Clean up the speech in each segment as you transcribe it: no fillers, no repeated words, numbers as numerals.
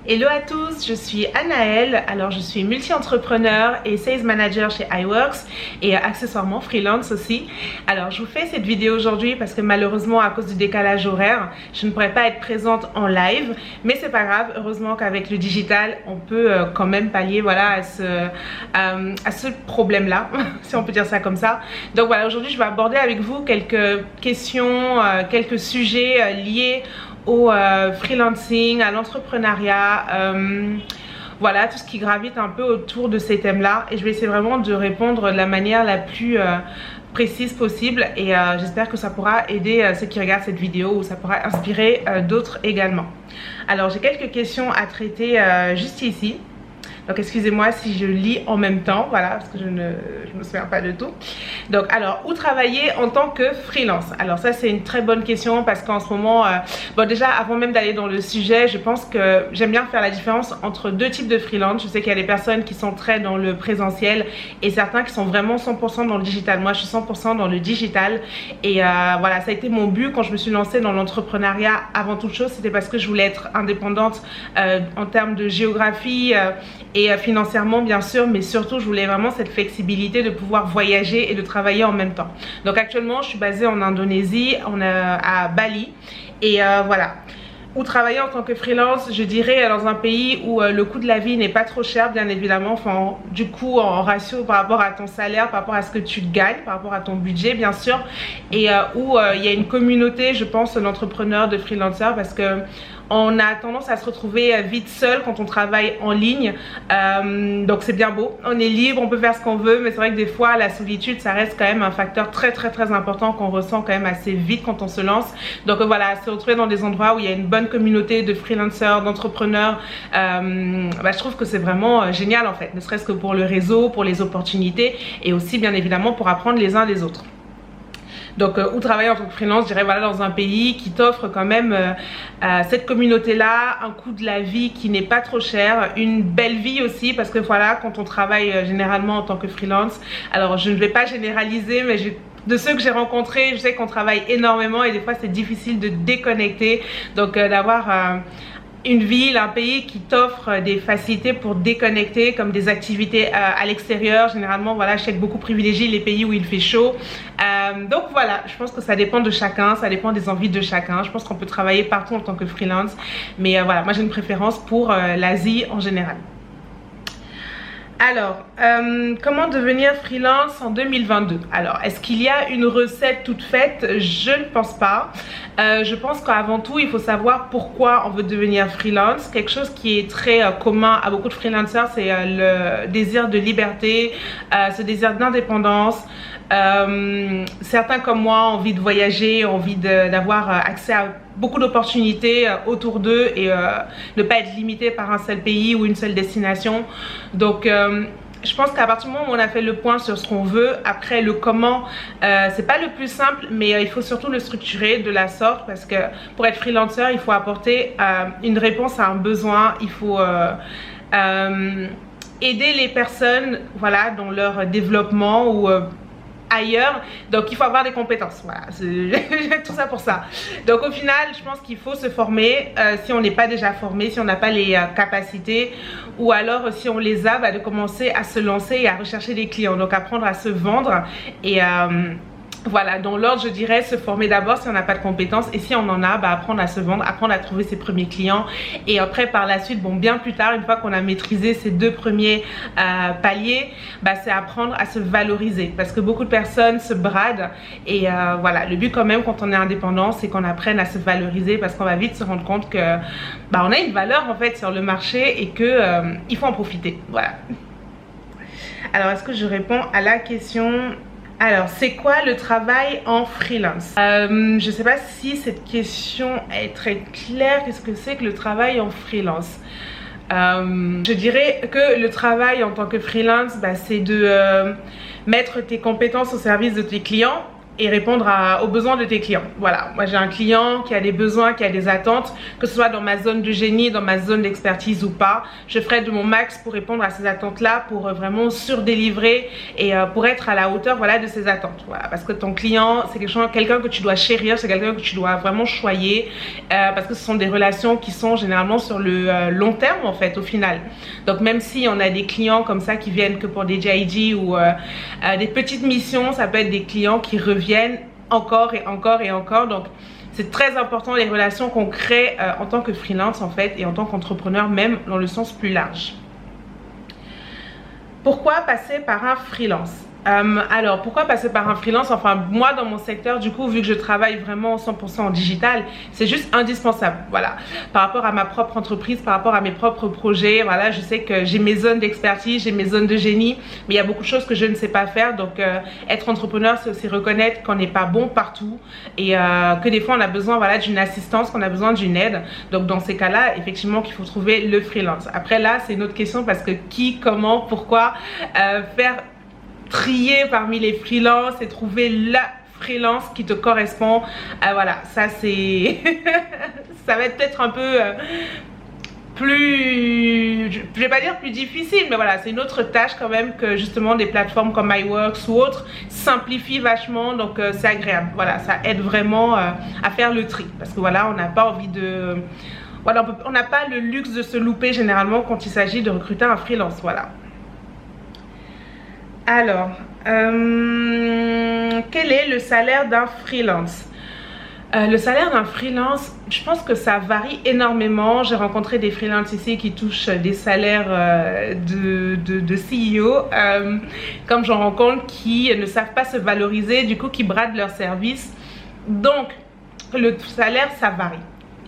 Hello à tous, je suis Anaëlle. Alors je suis multi-entrepreneur et sales manager chez iWorks et accessoirement freelance aussi. Alors je vous fais cette vidéo aujourd'hui parce que malheureusement à cause du décalage horaire, je ne pourrais pas être présente en live, mais c'est pas grave, heureusement qu'avec le digital, on peut quand même pallier voilà, à ce problème-là, si on peut dire ça comme ça. Donc voilà, aujourd'hui je vais aborder avec vous quelques questions, quelques sujets liés au freelancing, à l'entrepreneuriat, voilà tout ce qui gravite un peu autour de ces thèmes là, et je vais essayer vraiment de répondre de la manière la plus précise possible, et j'espère que ça pourra aider ceux qui regardent cette vidéo, ou ça pourra inspirer d'autres également. Alors j'ai quelques questions à traiter juste ici. Donc excusez-moi si je lis en même temps, voilà, parce que je me souviens pas de tout. Donc alors, où travailler en tant que freelance? Alors ça c'est une très bonne question parce qu'en ce moment, bon déjà avant même d'aller dans le sujet, je pense que j'aime bien faire la différence entre deux types de freelance. Je sais qu'il y a des personnes qui sont très dans le présentiel et certains qui sont vraiment 100% dans le digital. Moi je suis 100% dans le digital, et voilà, ça a été mon but quand je me suis lancée dans l'entrepreneuriat. Avant toute chose, c'était parce que je voulais être indépendante en termes de géographie et financièrement bien sûr, mais surtout je voulais vraiment cette flexibilité de pouvoir voyager et de travailler en même temps. Donc actuellement je suis basée en Indonésie, à Bali, et voilà. Ou travailler en tant que freelance, je dirais dans un pays où le coût de la vie n'est pas trop cher, bien évidemment, enfin du coup en ratio par rapport à ton salaire, par rapport à ce que tu gagnes, par rapport à ton budget bien sûr, et où il y a une communauté, je pense, d'entrepreneurs, de freelancers, parce que on a tendance à se retrouver vite seul quand on travaille en ligne, donc c'est bien beau, on est libre, on peut faire ce qu'on veut, mais c'est vrai que des fois la solitude ça reste quand même un facteur très important qu'on ressent quand même assez vite quand on se lance. Donc voilà, se retrouver dans des endroits où il y a une bonne communauté de freelancers, d'entrepreneurs, je trouve que c'est vraiment génial en fait, ne serait-ce que pour le réseau, pour les opportunités, et aussi bien évidemment pour apprendre les uns des autres. Donc ou travailler en tant que freelance, je dirais voilà, dans un pays qui t'offre quand même cette communauté là, un coût de la vie qui n'est pas trop cher, une belle vie aussi, parce que voilà, quand on travaille généralement en tant que freelance, alors je ne vais pas généraliser, mais de ceux que j'ai rencontrés, je sais qu'on travaille énormément et des fois c'est difficile de déconnecter. Donc d'avoir une ville, un pays qui t'offre des facilités pour déconnecter, comme des activités à l'extérieur. Généralement voilà, je sais que beaucoup privilégient les pays où il fait chaud. Donc voilà, je pense que ça dépend de chacun, ça dépend des envies de chacun. Je pense qu'on peut travailler partout en tant que freelance, mais voilà, moi j'ai une préférence pour l'Asie en général. Alors, comment devenir freelance en 2022? Alors, est-ce qu'il y a une recette toute faite? Je ne pense pas. Je pense qu'avant tout, il faut savoir pourquoi on veut devenir freelance. Quelque chose qui est très commun à beaucoup de freelancers, c'est le désir de liberté, ce désir d'indépendance. Certains comme moi ont envie de voyager, ont envie d'avoir accès à beaucoup d'opportunités autour d'eux, et ne pas être limité par un seul pays ou une seule destination. Donc je pense qu'à partir du moment où on a fait le point sur ce qu'on veut, après le comment, c'est pas le plus simple, mais il faut surtout le structurer de la sorte, parce que pour être freelancer, il faut apporter une réponse à un besoin. Il faut aider les personnes, voilà, dans leur développement ou ailleurs. Donc il faut avoir des compétences, voilà, tout ça pour ça. Donc au final je pense qu'il faut se former si on n'est pas déjà formé, si on n'a pas les capacités, ou alors si on les a, de commencer à se lancer et à rechercher des clients, donc apprendre à se vendre. Et voilà, dans l'ordre je dirais se former d'abord si on n'a pas de compétences, et si on en a, apprendre à se vendre, apprendre à trouver ses premiers clients, et après par la suite, bon bien plus tard, une fois qu'on a maîtrisé ces deux premiers paliers, c'est apprendre à se valoriser, parce que beaucoup de personnes se bradent, et voilà, le but quand même quand on est indépendant, c'est qu'on apprenne à se valoriser, parce qu'on va vite se rendre compte que on a une valeur en fait sur le marché, et que il faut en profiter, voilà. Alors est-ce que je réponds à la question? Alors, c'est quoi le travail en freelance? Je sais pas si cette question est très claire. Qu'est-ce que c'est que le travail en freelance? Je dirais que le travail en tant que freelance, c'est de mettre tes compétences au service de tes clients, et répondre aux besoins de tes clients. Voilà, moi j'ai un client qui a des besoins, qui a des attentes, que ce soit dans ma zone de génie, dans ma zone d'expertise ou pas, je ferai de mon max pour répondre à ces attentes-là, pour vraiment surdélivrer et pour être à la hauteur, voilà, de ces attentes. Voilà, parce que ton client, c'est quelqu'un que tu dois chérir, c'est quelqu'un que tu dois vraiment choyer, parce que ce sont des relations qui sont généralement sur le long terme en fait, au final. Donc même si on a des clients comme ça qui viennent que pour des JIG ou des petites missions, ça peut être des clients qui reviennent encore et encore et encore. Donc c'est très important les relations qu'on crée en tant que freelance en fait, et en tant qu'entrepreneur, même dans le sens plus large. Pourquoi passer par un freelance? Alors pourquoi passer par un freelance? Enfin moi dans mon secteur, du coup, vu que je travaille vraiment 100% en digital, c'est juste indispensable, voilà, par rapport à ma propre entreprise, par rapport à mes propres projets. Voilà, je sais que j'ai mes zones d'expertise, j'ai mes zones de génie, mais il y a beaucoup de choses que je ne sais pas faire. Donc être entrepreneur, c'est aussi reconnaître qu'on n'est pas bon partout et que des fois on a besoin, voilà, d'une assistance, qu'on a besoin d'une aide. Donc dans ces cas-là, effectivement, qu'il faut trouver le freelance. Après là, c'est une autre question, parce que qui, comment, pourquoi faire trier parmi les freelances et trouver la freelance qui te correspond. Voilà, ça c'est ça va être peut-être un peu plus, je vais pas dire plus difficile, mais voilà, c'est une autre tâche quand même, que justement des plateformes comme iWorks ou autres simplifient vachement. Donc c'est agréable, voilà, ça aide vraiment à faire le tri, parce que voilà, on n'a pas envie de, voilà, on n'a pas le luxe de se louper généralement quand il s'agit de recruter un freelance. Voilà. Alors, quel est le salaire d'un freelance? Le salaire d'un freelance, je pense que ça varie énormément. J'ai rencontré des freelances ici qui touchent des salaires de CEO, comme j'en rencontre qui ne savent pas se valoriser, du coup qui bradent leurs services. Donc, le salaire, ça varie.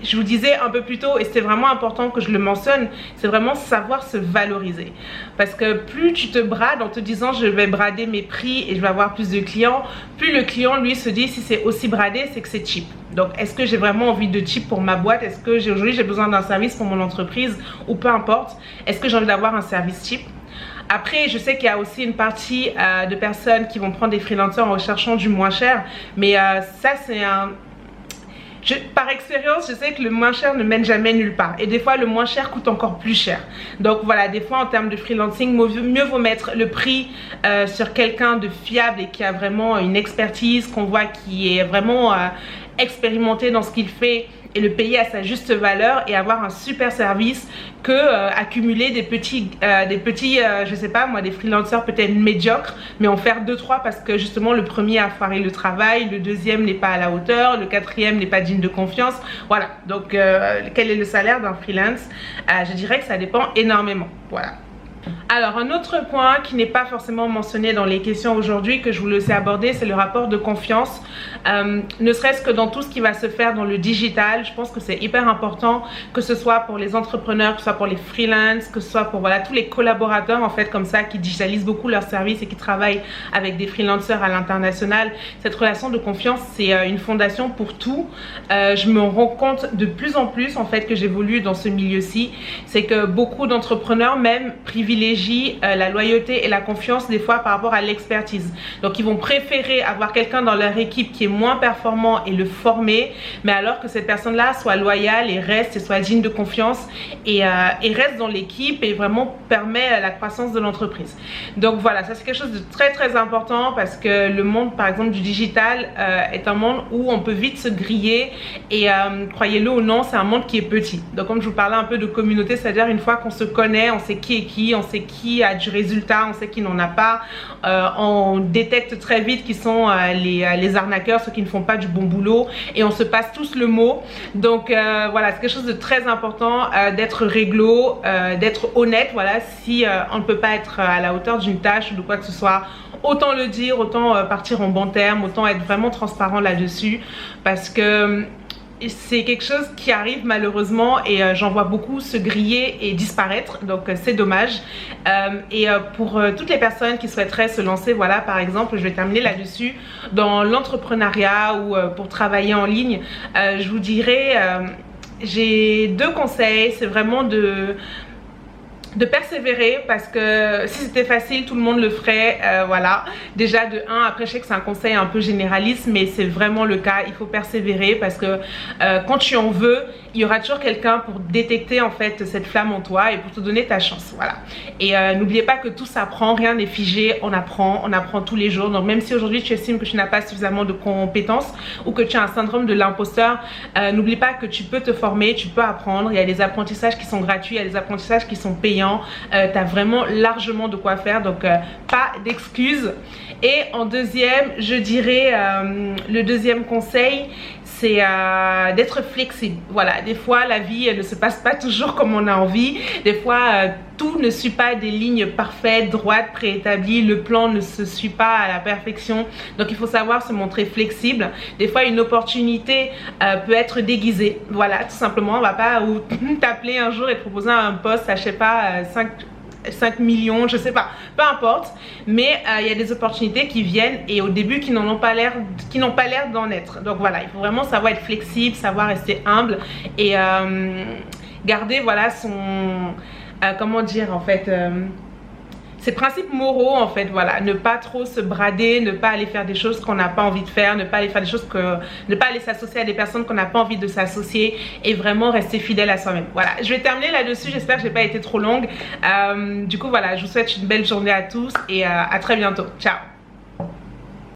Je vous disais un peu plus tôt, et c'était vraiment important que je le mentionne, c'est vraiment savoir se valoriser. Parce que plus tu te brades en te disant je vais brader mes prix et je vais avoir plus de clients, plus le client lui se dit si c'est aussi bradé, c'est que c'est cheap. Donc est-ce que j'ai vraiment envie de cheap pour ma boîte? Est-ce que aujourd'hui j'ai besoin d'un service pour mon entreprise, ou peu importe? Est-ce que j'ai envie d'avoir un service cheap? Après, je sais qu'il y a aussi une partie de personnes qui vont prendre des freelancers en recherchant du moins cher, mais ça c'est un... par expérience, je sais que le moins cher ne mène jamais nulle part. Et des fois, le moins cher coûte encore plus cher. Donc voilà, des fois en termes de freelancing, mieux vaut mettre le prix sur quelqu'un de fiable et qui a vraiment une expertise, qu'on voit qui est vraiment expérimenté dans ce qu'il fait, et le payer à sa juste valeur et avoir un super service, que accumuler des petits je sais pas moi, des freelancers peut-être médiocres, mais en faire 2-3 parce que justement le premier a foiré le travail, le deuxième n'est pas à la hauteur, le quatrième n'est pas digne de confiance. Voilà, donc quel est le salaire d'un freelance? Je dirais que ça dépend énormément. Voilà. Alors un autre point qui n'est pas forcément mentionné dans les questions aujourd'hui, que je voulais aussi aborder, c'est le rapport de confiance. Ne serait-ce que dans tout ce qui va se faire dans le digital, je pense que c'est hyper important, que ce soit pour les entrepreneurs, que ce soit pour les freelances, que ce soit pour voilà, tous les collaborateurs en fait comme ça qui digitalisent beaucoup leurs services et qui travaillent avec des freelancers à l'international. Cette relation de confiance, c'est une fondation pour tout. Je me rends compte de plus en plus en fait que j'évolue dans ce milieu-ci, c'est que beaucoup d'entrepreneurs même privilégient la loyauté et la confiance des fois par rapport à l'expertise. Donc ils vont préférer avoir quelqu'un dans leur équipe qui est moins performant et le former, mais alors que cette personne-là soit loyale et reste et soit digne de confiance et reste dans l'équipe et vraiment permet la croissance de l'entreprise. Donc voilà, ça c'est quelque chose de très très important, parce que le monde par exemple du digital est un monde où on peut vite se griller et croyez-le ou non, c'est un monde qui est petit. Donc comme je vous parlais un peu de communauté, c'est-à-dire une fois qu'on se connaît, on sait qui est qui, on sait qui a du résultat, on sait qui n'en a pas, on détecte très vite qui sont les arnaqueurs, ceux qui ne font pas du bon boulot, et on se passe tous le mot. Donc voilà, c'est quelque chose de très important d'être réglo, d'être honnête. Voilà, si on ne peut pas être à la hauteur d'une tâche ou de quoi que ce soit, autant le dire, autant partir en bons termes, autant être vraiment transparent là-dessus, parce que c'est quelque chose qui arrive malheureusement, et j'en vois beaucoup se griller et disparaître, donc c'est dommage. Pour toutes les personnes qui souhaiteraient se lancer, voilà, par exemple, je vais terminer là-dessus, dans l'entrepreneuriat ou pour travailler en ligne, je vous dirais, j'ai deux conseils. C'est vraiment de persévérer, parce que si c'était facile tout le monde le ferait. Voilà, déjà de 1, après je sais que c'est un conseil un peu généraliste mais c'est vraiment le cas, il faut persévérer parce que quand tu en veux, il y aura toujours quelqu'un pour détecter en fait cette flamme en toi et pour te donner ta chance. Voilà, et n'oubliez pas que tout s'apprend, rien n'est figé, on apprend tous les jours. Donc même si aujourd'hui tu estimes que tu n'as pas suffisamment de compétences ou que tu as un syndrome de l'imposteur, n'oublie pas que tu peux te former, tu peux apprendre. Il y a des apprentissages qui sont gratuits, il y a des apprentissages qui sont payants. Tu as vraiment largement de quoi faire, donc pas d'excuses. Et en deuxième, je dirais le deuxième conseil, c'est d'être flexible. Voilà, des fois la vie ne se passe pas toujours comme on a envie, des fois tout ne suit pas des lignes parfaites, droites, préétablies, le plan ne se suit pas à la perfection, donc il faut savoir se montrer flexible. Des fois une opportunité peut être déguisée, voilà, tout simplement. On va pas t'appeler un jour et te proposer un poste à, je sais pas, 5 millions, je sais pas, peu importe, mais il y a des opportunités qui viennent et au début qui n'ont pas l'air d'en être. Donc voilà, il faut vraiment savoir être flexible, savoir rester humble et garder, voilà, son comment dire en fait, ses principes moraux en fait. Voilà, ne pas trop se brader, ne pas aller faire des choses qu'on n'a pas envie de faire, ne pas aller faire des choses ne pas aller s'associer à des personnes qu'on n'a pas envie de s'associer et vraiment rester fidèle à soi-même. Voilà, je vais terminer là-dessus, j'espère que je n'ai pas été trop longue. Du coup voilà, je vous souhaite une belle journée à tous et à très bientôt. Ciao.